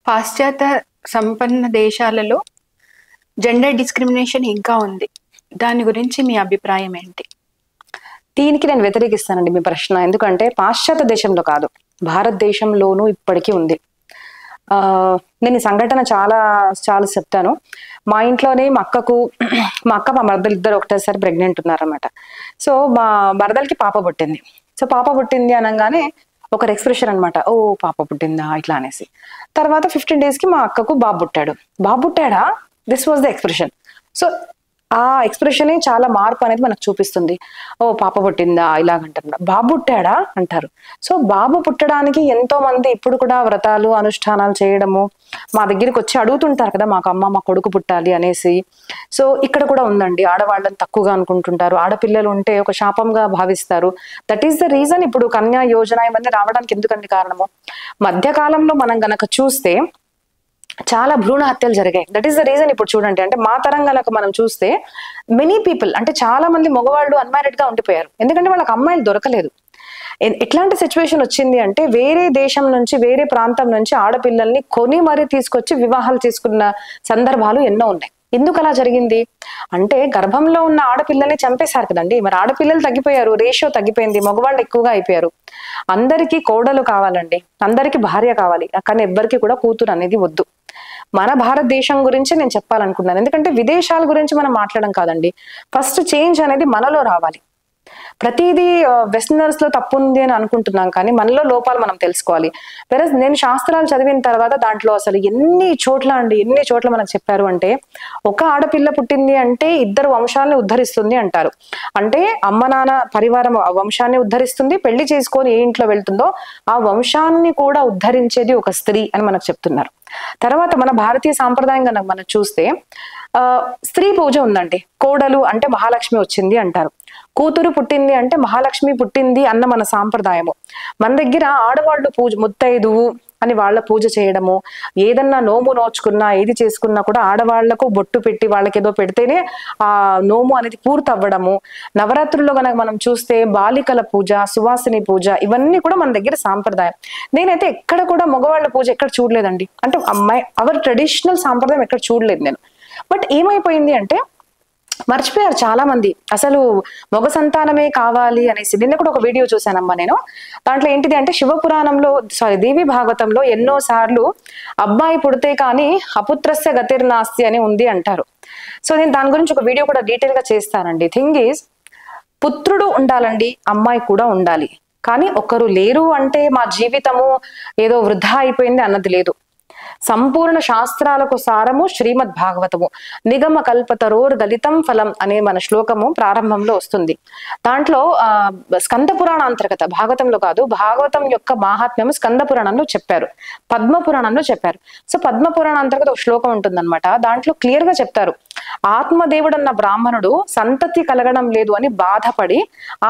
పాశ్చాత్య సంపన్న దేశాలలో జెండర్ డిస్క్రిమినేషన్ ఇంకా ఉంది. దాని గురించి మీ అభిప్రాయం ఏంటి? దీనికి నేను వ్యతిరేకిస్తానండి మీ ప్రశ్న. ఎందుకంటే పాశ్చాత్య దేశంలో కాదు, భారతదేశంలోనూ ఇప్పటికీ ఉంది. నేను ఈ సంఘటన చాలా చాలా చెప్తాను. మా ఇంట్లోనే మా అక్క మా మరదలు ఇద్దరు ఒకటేసారి ప్రెగ్నెంట్ ఉన్నారనమాట. సో మా మరదలకి పాప పుట్టింది. సో పాప పుట్టింది అనగానే ఒకరు ఎక్స్ప్రెషన్ అనమాట, ఓ పాప పుట్టిందా ఇట్లా అనేసి. తర్వాత 15 days కి మా అక్కకు బాబు పుట్టాడా, this was the expression. So ఆ ఎక్స్ప్రెషనే చాలా మార్పు అనేది మనకు చూపిస్తుంది. ఓ పాప పుట్టిందా ఇలాగంటారు, బాబు పుట్టాడా అంటారు. సో బాబు పుట్టడానికి ఎంతో మంది ఇప్పుడు కూడా వ్రతాలు అనుష్ఠానాలు చేయడము, మా దగ్గరికి వచ్చి అడుగుతుంటారు కదా, మాకు అమ్మ మా కొడుకు పుట్టాలి అనేసి. సో ఇక్కడ కూడా ఉందండి, ఆడవాళ్ళని తక్కువగా అనుకుంటుంటారు, ఆడపిల్లలు ఉంటే ఒక శాపంగా భావిస్తారు. దట్ ఈస్ ద రీజన్ ఇప్పుడు కన్యా యోజన ఇవన్నీ రావడానికి ఎందుకండి కారణము. మధ్యకాలంలో మనం గనక చూస్తే చాలా భ్రూణ హత్యలు జరిగాయి. That is the reason. ఇప్పుడు చూడండి, అంటే మా తరంగాలకు మనం చూస్తే మెనీ పీపుల్, అంటే చాలా మంది మగవాళ్ళు అన్మ్యారీడ్ గా ఉండిపోయారు. ఎందుకంటే వాళ్ళకి అమ్మాయిలు దొరకలేదు. ఎట్లాంటి సిచ్యువేషన్ వచ్చింది అంటే, వేరే దేశం నుంచి వేరే ప్రాంతం నుంచి ఆడపిల్లల్ని కొని మరీ తీసుకొచ్చి వివాహాలు చేసుకున్న సందర్భాలు ఎన్నో ఉన్నాయి. ఎందుకు అలా జరిగింది అంటే, గర్భంలో ఉన్న ఆడపిల్లల్ని చంపేశారు కదండి. మరి ఆడపిల్లలు తగ్గిపోయారు, రేషియో తగ్గిపోయింది, మగవాళ్ళు ఎక్కువగా అయిపోయారు. అందరికీ కోడలు కావాలండి, అందరికీ భార్య కావాలి, కానీ ఎవ్వరికి కూడా కూతురు అనేది వద్దు. మన భారతదేశం గురించి నేను చెప్పాలనుకున్నాను. ఎందుకంటే విదేశాల గురించి మనం మాట్లాడడం కాదండి, ఫస్ట్ చేంజ్ అనేది మనలో రావాలి. ప్రతిదీ వెస్టర్నర్స్ లో తప్పు ఉంది అని అనుకుంటున్నాం, కానీ మనలో లోపాలు మనం తెలుసుకోవాలి. వెరస్ నేను శాస్త్రాలు చదివిన తర్వాత దాంట్లో అసలు ఎన్ని చోట్ల మనకు చెప్పారు అంటే, ఒక ఆడపిల్ల పుట్టింది అంటే 2 వంశాలని ఉద్ధరిస్తుంది అంటారు. అంటే అమ్మ నాన్న పరివారం వంశాన్ని ఉద్ధరిస్తుంది, పెళ్లి చేసుకొని ఏ ఇంట్లో వెళ్తుందో ఆ వంశాన్ని కూడా ఉద్ధరించేది ఒక స్త్రీ అని మనకు చెప్తున్నారు. తర్వాత మన భారతీయ సాంప్రదాయం కనుక మనం చూస్తే స్త్రీ పూజ ఉందండి. కోడలు అంటే మహాలక్ష్మి వచ్చింది అంటారు, కూతురు పుట్టింది అంటే మహాలక్ష్మి పుట్టింది అన్న మన సాంప్రదాయము. మన దగ్గర ఆడవాళ్ళు పూజ, ముత్తైదువు అని వాళ్ళ పూజ చేయడము, ఏదన్నా నోము నోచుకున్నా ఏది చేసుకున్నా కూడా ఆడవాళ్లకు బొట్టు పెట్టి వాళ్ళకి ఏదో పెడితేనే ఆ నోము అనేది పూర్తి అవ్వడము. నవరాత్రుల్లో కనుక మనం చూస్తే బాలికల పూజ, సువాసిని పూజ, ఇవన్నీ కూడా మన దగ్గర సాంప్రదాయం. నేనైతే ఎక్కడ కూడా మగవాళ్ళ పూజ ఎక్కడ చూడలేదండి. అంటే అవర్ ట్రెడిషనల్ సాంప్రదాయం ఎక్కడ చూడలేదు నేను. బట్ ఏమైపోయింది అంటే, మర్చిపోయారు చాలా మంది అసలు మగ సంతానమే కావాలి అనేసి. నిన్న కూడా ఒక వీడియో చూశానమ్మా నేను. దాంట్లో ఏంటిది అంటే, శివపురాణంలో దేవి భాగవతంలో ఎన్నో సార్లు అబ్బాయి పుడితే కానీ అపుత్రస్య గతిర్నాస్తి అని ఉంది అంటారు. సో నేను దాని గురించి ఒక వీడియో కూడా డీటెయిల్ గా చేస్తానండి. థింగ్ ఈజ్, పుత్రుడు ఉండాలండి, అమ్మాయి కూడా ఉండాలి, కానీ ఒకరు లేరు అంటే మా జీవితము ఏదో వృధా అయిపోయింది అన్నది లేదు. సంపూర్ణ శాస్త్రాలకు సారము శ్రీమద్ భాగవతము. నిగమ కల్పతరోర్ దళితం ఫలం అనే మన శ్లోకము ప్రారంభంలో వస్తుంది. దాంట్లో స్కంద పురాణ అంతర్గత, భాగవతంలో కాదు, భాగవతం యొక్క మాహాత్మ్యము స్కంద పురాణంలో చెప్పారు, పద్మ పురాణంలో చెప్పారు. సో పద్మ పురాణ అంతర్గత ఒక శ్లోకం ఉంటుందన్నమాట. దాంట్లో క్లియర్ గా చెప్తారు, ఆత్మదేవుడన్న బ్రాహ్మణుడు సంతతి కలగడం లేదు అని బాధపడి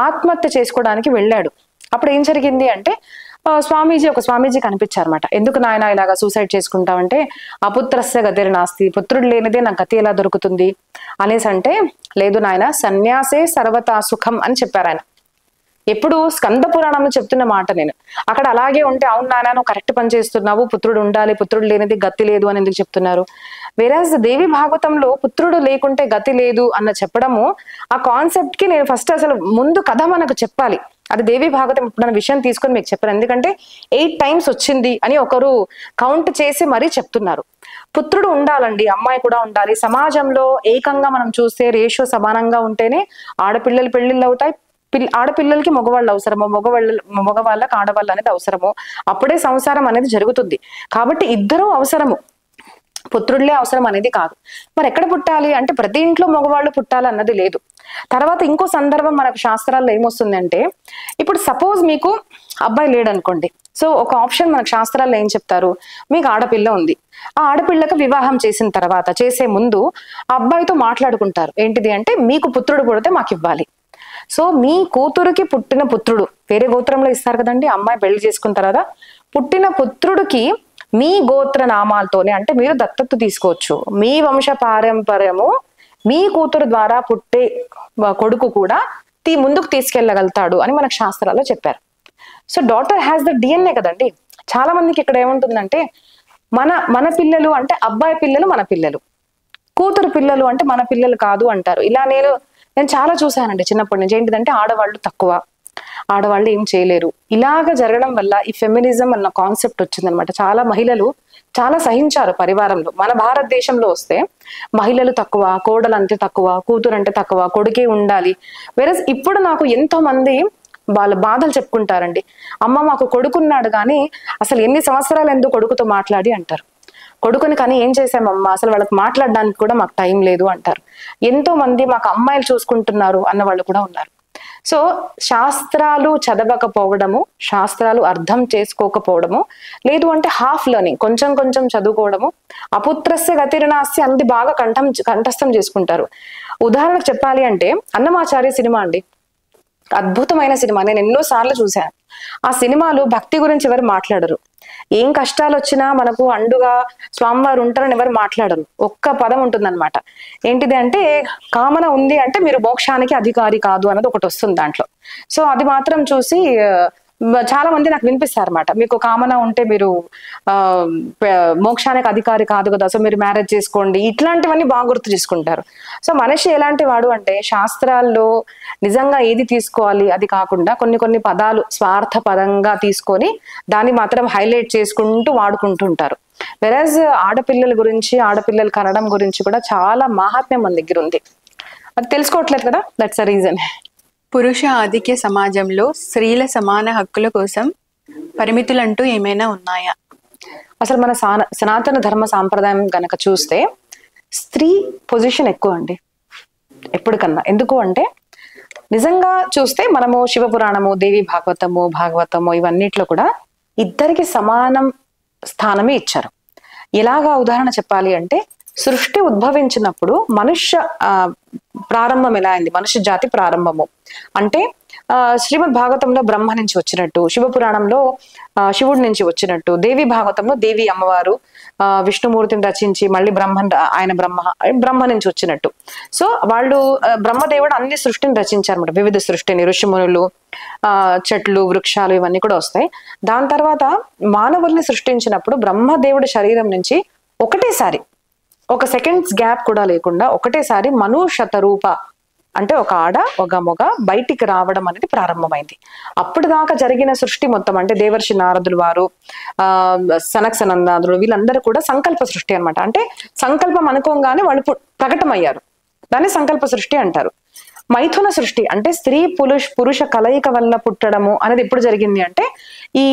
ఆత్మహత్య చేసుకోవడానికి వెళ్ళాడు. అప్పుడు ఏం జరిగింది అంటే, ఒక స్వామీజీ కనిపించారన్నమాట. ఎందుకు నాయన ఇలాగా సూసైడ్ చేసుకుంటావంటే, అపుత్రస్య గతిర్ నాస్తి, పుత్రుడు లేనిదే నాకు గతి ఎలా దొరుకుతుంది అనేసి అంటే, లేదు నాయన, సన్యాసే సర్వతా సుఖం అని చెప్పారు ఆయన. ఎప్పుడు స్కంద పురాణంలో చెప్తున్న మాట నేను. అక్కడ అలాగే ఉంటే, అవును నాయన నువ్వు కరెక్ట్ పని చేస్తున్నావు, పుత్రుడు ఉండాలి, పుత్రుడు లేనిది గతి లేదు అని ఎందుకు చెప్తున్నారు? వేరాజ్ దేవి భాగవతంలో పుత్రుడు లేకుంటే గతి లేదు అన్న చెప్పడము, ఆ కాన్సెప్ట్ కి నేను ఫస్ట్ అసలు ముందు కథ మనకు చెప్పాలి. అది దేవి భాగవతం ఇప్పుడు విషయం తీసుకొని మీకు చెప్పాను. ఎందుకంటే 8 times వచ్చింది అని ఒకరు కౌంట్ చేసి మరీ చెప్తున్నారు. పుత్రుడు ఉండాలండి, అమ్మాయి కూడా ఉండాలి. సమాజంలో ఏకంగా మనం చూస్తే రేషియో సమానంగా ఉంటేనే ఆడపిల్లలు పెళ్లిళ్ళు అవుతాయి, ఆడపిల్లలకి మగవాళ్ళు అవసరము, మగవాళ్ళకి ఆడవాళ్ళు అనేది అవసరము. అప్పుడే సంసారం అనేది జరుగుతుంది. కాబట్టి ఇద్దరూ అవసరము, పుత్రుడిలే అవసరం అనేది కాదు. మరి ఎక్కడ పుట్టాలి అంటే, ప్రతి ఇంట్లో మగవాళ్ళు పుట్టాలి అన్నది లేదు. తర్వాత ఇంకో సందర్భం మనకు శాస్త్రాల్లో ఏమొస్తుంది అంటే, ఇప్పుడు సపోజ్ మీకు అబ్బాయి లేడు అనుకోండి. సో ఒక ఆప్షన్ మనకు శాస్త్రాల్లో ఏం చెప్తారు, మీకు ఆడపిల్ల ఉంది, ఆ ఆడపిల్లకు వివాహం చేసిన తర్వాత, చేసే ముందు ఆ అబ్బాయితో మాట్లాడుకుంటారు. ఏంటిది అంటే, మీకు పుత్రుడు పుడితే మాకు ఇవ్వాలి. సో మీ కూతురుకి పుట్టిన పుత్రుడు, వేరే గోత్రంలో ఇస్తారు కదండి, అమ్మాయి పెళ్లి చేసుకున్న తర్వాత పుట్టిన పుత్రుడికి మీ గోత్ర నామాలతోనే, అంటే మీరు దత్తత తీసుకోవచ్చు, మీ వంశ పారంపర్యము మీ కూతురు ద్వారా పుట్టే కొడుకు కూడా ముందుకు తీసుకెళ్ళగలుగుతాడు అని మనకు శాస్త్రాల్లో చెప్పారు. So daughter has the DNA కదండి. చాలా మందికి ఇక్కడ ఏముంటుందంటే, మన మన పిల్లలు అంటే అబ్బాయి పిల్లలు మన పిల్లలు, కూతురు పిల్లలు అంటే మన పిల్లలు కాదు అంటారు. ఇలా నేను చాలా చూసానండి చిన్నప్పటి నుంచి. ఏంటిదంటే ఆడవాళ్ళు తక్కువ, ఆడవాళ్ళు ఏం చేయలేరు, ఇలాగ జరగడం వల్ల ఈ ఫెమినిజం అన్న కాన్సెప్ట్ వచ్చిందనమాట. చాలా మహిళలు చాలా సహించారు పరివారంలో. మన భారతదేశంలో వస్తే మహిళలు తక్కువ, కోడలు అంతే తక్కువ, కూతురు అంటే తక్కువ, కొడుకే ఉండాలి. వేరేస్ ఇప్పుడు నాకు ఎంతో మంది వాళ్ళ బాధలు చెప్పుకుంటారండి. అమ్మ మాకు కొడుకున్నాడు కానీ అసలు ఎన్ని సంవత్సరాలు ఎందుకు కొడుకుతో మాట్లాడి అంటారు. కొడుకుని కానీ ఏం చేసామమ్మా, అసలు వాళ్ళకి మాట్లాడడానికి కూడా మాకు టైం లేదు అంటారు. ఎంతో మంది మాకు అమ్మాయిలు చూసుకుంటున్నారు అన్న వాళ్ళు కూడా ఉన్నారు. సో శాస్త్రాలు చదవకపోవడము, శాస్త్రాలు అర్థం చేసుకోకపోవడము, లేదు అంటే హాఫ్ లెర్నింగ్, కొంచెం కొంచెం చదువుకోవడము, అపుత్రస్య గతిర్నాస్తి అన్నది బాగా కంఠస్థం చేసుకుంటారు. ఉదాహరణకు చెప్పాలి అంటే అన్నమాచార్య సినిమా అండి, అద్భుతమైన సినిమా. నేను ఎన్నో సార్లు చూశాను. ఆ సినిమాలో భక్తి గురించి ఎవరు మాట్లాడరు. ఏం కష్టాలు వచ్చినా మనకు అండుగా స్వామివారు ఉంటారని ఎవరు మాట్లాడరు. ఒక్క పదం ఉంటుందన్నమాట. ఏంటిది అంటే, కామన ఉంది అంటే మీరు మోక్షానికి అధికారి కాదు అన్నది ఒకటి వస్తుంది దాంట్లో. సో అది మాత్రం చూసి చాలా మంది నాకు వినిపిస్తారన్నమాట, మీకు కామన ఉంటే మీరు మోక్షానికి అధికారి కాదు కదా, సో మీరు మ్యారేజ్ చేసుకోండి, ఇట్లాంటివన్నీ బాగా గుర్తు చేసుకుంటారు. సో మనిషి ఎలాంటి వాడు అంటే, శాస్త్రాల్లో నిజంగా ఏది తీసుకోవాలి అది కాకుండా కొన్ని కొన్ని పదాలు స్వార్థ పదంగా తీసుకొని దాన్ని మాత్రం హైలైట్ చేసుకుంటూ వాడుకుంటూ ఉంటారు. వెరాజ్ ఆడపిల్లల గురించి, ఆడపిల్లలు కనడం గురించి కూడా చాలా మహాత్మ్యం మన దగ్గర ఉంది. అది తెలుసుకోవట్లేదు కదా, దట్స్ అ రీజన్. పురుష ఆధిక్య సమాజంలో స్త్రీల సమాన హక్కుల కోసం పరిమితులంటూ ఏమైనా ఉన్నాయా? అసలు మన సనాతన ధర్మ సాంప్రదాయం గనక చూస్తే స్త్రీ పొజిషన్ ఎక్కువ అండి ఎప్పటికన్నా. ఎందుకు అంటే నిజంగా చూస్తే మనము శివపురాణము, దేవి భాగవతము ఇవన్నిట్లో కూడా ఇద్దరికి సమానం స్థానమే ఇచ్చారు. ఎలాగా ఉదాహరణ చెప్పాలి అంటే, సృష్టి ఉద్భవించినప్పుడు మనుష్య ప్రారంభం ఎలా అయింది, మనుష్య జాతి ప్రారంభము అంటే శ్రీమద్ భాగవతంలో బ్రహ్మ నుంచి వచ్చినట్టు, శివపురాణంలో శివుడి నుంచి వచ్చినట్టు, దేవి భాగవతంలో దేవి అమ్మవారు విష్ణుమూర్తిని రచించి మళ్ళీ బ్రహ్మ నుంచి వచ్చినట్టు. సో వాళ్ళు బ్రహ్మదేవుడు అన్ని సృష్టిని రచించారన్నమాట, వివిధ సృష్టిని, ఋషిమునులు, చెట్లు, వృక్షాలు ఇవన్నీ కూడా వస్తాయి. దాని తర్వాత మానవుల్ని సృష్టించినప్పుడు బ్రహ్మదేవుడి శరీరం నుంచి ఒకటేసారి, ఒక సెకండ్స్ గ్యాప్ కూడా లేకుండా ఒకటేసారి మనుషతరూప అంటే ఒక ఆడ ఒక మొగ బయటికి రావడం అనేది ప్రారంభమైంది. అప్పుడు దాకా జరిగిన సృష్టి మొత్తం అంటే దేవర్షి నారదులు వారు, సనక్ సనందాదులు వీళ్ళందరూ కూడా సంకల్ప సృష్టి అనమాట. అంటే సంకల్పం అనుకోగానే వాళ్ళు ప్రకటమయ్యారు, దాన్ని సంకల్ప సృష్టి అంటారు. మైథున సృష్టి అంటే స్త్రీ పురుష కలయిక వల్ల పుట్టడము అనేది ఎప్పుడు జరిగింది అంటే, ఈ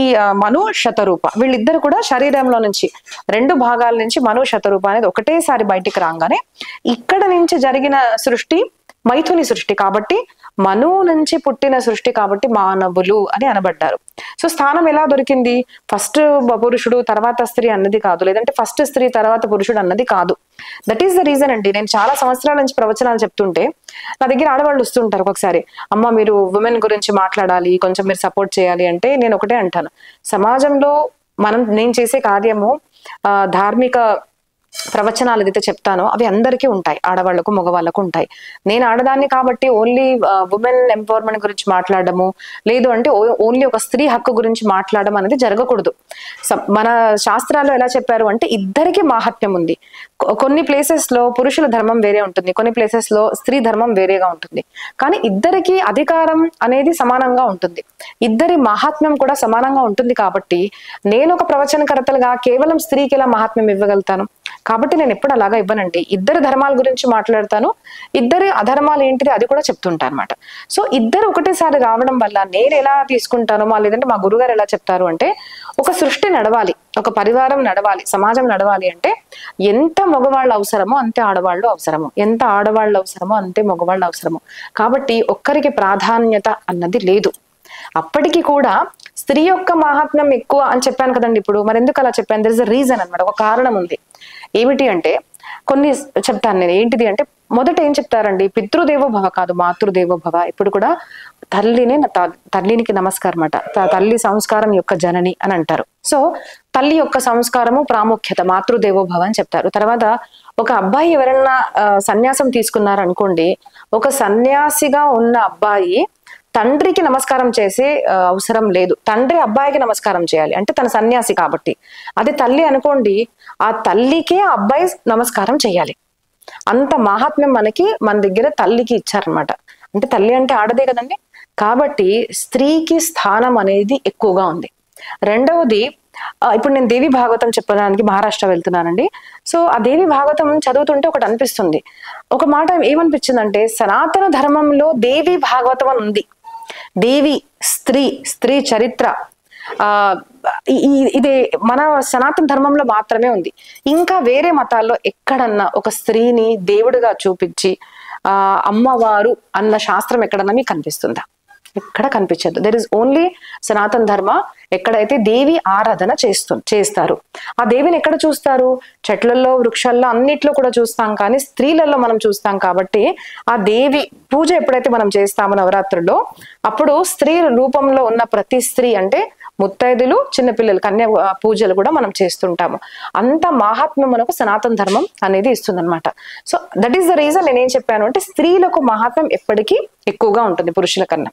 మను శతరూప వీళ్ళిద్దరు కూడా శరీరంలో నుంచి రెండు భాగాల నుంచి మను శతరూప అనేది ఒకటేసారి బయటికి రాగానే ఇక్కడ నుంచి జరిగిన సృష్టి మైథుని సృష్టి. కాబట్టి మను నుంచి పుట్టిన సృష్టి కాబట్టి మానవులు అని అనబడ్డారు. సో స్థానం ఎలా దొరికింది, ఫస్ట్ పురుషుడు తర్వాత స్త్రీ అన్నది కాదు, లేదంటే ఫస్ట్ స్త్రీ తర్వాత పురుషుడు అన్నది కాదు. దట్ ఈస్ ద రీజన్ అండి. నేను చాలా సంవత్సరాల నుంచి ప్రవచనాలు చెప్తుంటే నా దగ్గర ఆడవాళ్ళు వస్తుంటారు ఒక్కొక్కసారి, అమ్మ మీరు ఉమెన్ గురించి మాట్లాడాలి, కొంచెం మీరు సపోర్ట్ చేయాలి అంటే నేను ఒకటే అంటాను, సమాజంలో నేను చేసే కార్యము ధార్మిక ప్రవచనాలు ఏదైతే చెప్తానో అవి అందరికీ ఉంటాయి, ఆడవాళ్లకు మగవాళ్లకు ఉంటాయి. నేను ఆడదాన్ని కాబట్టి ఓన్లీ ఉమెన్ ఎంపవర్మెంట్ గురించి మాట్లాడము, లేదు అంటే ఓన్లీ ఒక స్త్రీ హక్కు గురించి మాట్లాడడం అనేది జరగకూడదు. మన శాస్త్రాల్లో ఎలా చెప్పారు అంటే ఇద్దరికి మాహాత్మ్యం ఉంది. కొన్ని ప్లేసెస్ లో పురుషుల ధర్మం వేరే ఉంటుంది, కొన్ని ప్లేసెస్ లో స్త్రీ ధర్మం వేరేగా ఉంటుంది. కానీ ఇద్దరికి అధికారం అనేది సమానంగా ఉంటుంది, ఇద్దరి మహాత్మ్యం కూడా సమానంగా ఉంటుంది. కాబట్టి నేను ఒక ప్రవచనకర్తలుగా కేవలం స్త్రీకి ఎలా మహాత్మ్యం ఇవ్వగలుగుతాను? కాబట్టి నేను ఎప్పుడు అలాగా ఇవ్వనండి. ఇద్దరు ధర్మాల గురించి మాట్లాడతాను, ఇద్దరి అధర్మాలు ఏంటిది అది కూడా చెప్తుంటాను అనమాట. సో ఇద్దరు ఒకటేసారి రావడం వల్ల నేను ఎలా తీసుకుంటాను, లేదంటే మా గురుగారు ఎలా చెప్తారు అంటే, ఒక సృష్టి నడవాలి, ఒక పరివారం నడవాలి, సమాజం నడవాలి అంటే ఎంత మగవాళ్ళు అవసరమో అంతే ఆడవాళ్ళు అవసరము, ఎంత ఆడవాళ్ళు అవసరమో అంతే మగవాళ్ళు అవసరము. కాబట్టి ఒక్కరికి ప్రాధాన్యత అన్నది లేదు. అప్పటికి కూడా స్త్రీ యొక్క మహాత్మ్యం ఎక్కువ అని చెప్పాను కదండి ఇప్పుడు. మరి ఎందుకు అలా చెప్పాను? దర్ ఇస్ అ రీజన్ అనమాట, ఒక కారణం ఉంది. ఏమిటి అంటే కొన్ని చెప్తాను నేను. ఏంటిది అంటే, మొదట ఏం చెప్తారండి, పితృదేవో భవ కాదు మాతృదేవో భవ. ఇప్పుడు కూడా తల్లినికి నమస్కారం అట, తల్లి సంస్కారం యొక్క జనని అని అంటారు. సో తల్లి యొక్క సంస్కారము ప్రాముఖ్యత, మాతృదేవో భవ అని చెప్తారు. తర్వాత ఒక అబ్బాయి ఎవరన్నా సన్యాసం తీసుకున్నారనుకోండి, ఒక సన్యాసిగా ఉన్న అబ్బాయి తండ్రికి నమస్కారం చేసే అవసరం లేదు. తండ్రి అబ్బాయికి నమస్కారం చేయాలి, అంటే తన సన్యాసి కాబట్టి. అదే తల్లి అనుకోండి, ఆ తల్లికే ఆ అబ్బాయి నమస్కారం చేయాలి. అంత మహాత్మ్యం మన దగ్గర తల్లికి ఇచ్చారనమాట. అంటే తల్లి అంటే ఆడదే కదండి, కాబట్టి స్త్రీకి స్థానం అనేది ఎక్కువగా ఉంది. రెండవది, ఇప్పుడు నేను దేవి భాగవతం చెప్పడానికి మహారాష్ట్ర వెళ్తున్నానండి. సో ఆ దేవి భాగవతం చదువుతుంటే ఒకటి అనిపిస్తుంది. ఒక మాట ఏమనిపించిందంటే, సనాతన ధర్మంలో దేవి భాగవతం అని ఉంది. దేవి స్త్రీ చరిత్ర ఇది మన సనాతన ధర్మంలో మాత్రమే ఉంది. ఇంకా వేరే మతాల్లో ఎక్కడన్నా ఒక స్త్రీని దేవుడిగా చూపించి అమ్మవారు అన్న శాస్త్రం ఎక్కడన్నా మీకు కనిపిస్తుందా? ఎక్కడ కనిపించదు. దెర్ ఇస్ ఓన్లీ సనాతన ధర్మ. ఎక్కడైతే దేవి ఆరాధన చేస్తారు, ఆ దేవిని ఎక్కడ చూస్తారు? చెట్లలో, వృక్షాల్లో, అన్నిట్లో కూడా చూస్తాం, కానీ స్త్రీలలో మనం చూస్తాం. కాబట్టి ఆ దేవి పూజ ఎప్పుడైతే మనం చేస్తామో నవరాత్రుల్లో, అప్పుడు స్త్రీ రూపంలో ఉన్న ప్రతి స్త్రీ అంటే ముత్తైదులు, చిన్నపిల్లలు, కన్యా పూజలు కూడా మనం చేస్తుంటాము. అంత మహాత్మ్యం మనకు సనాతన ధర్మం అనేది ఇస్తుందన్నమాట. So that is the reason నేనేం చెప్పాను అంటే, స్త్రీలకు మహాత్మ్యం ఎప్పటికీ ఎక్కువగా ఉంటుంది పురుషుల కన్నా.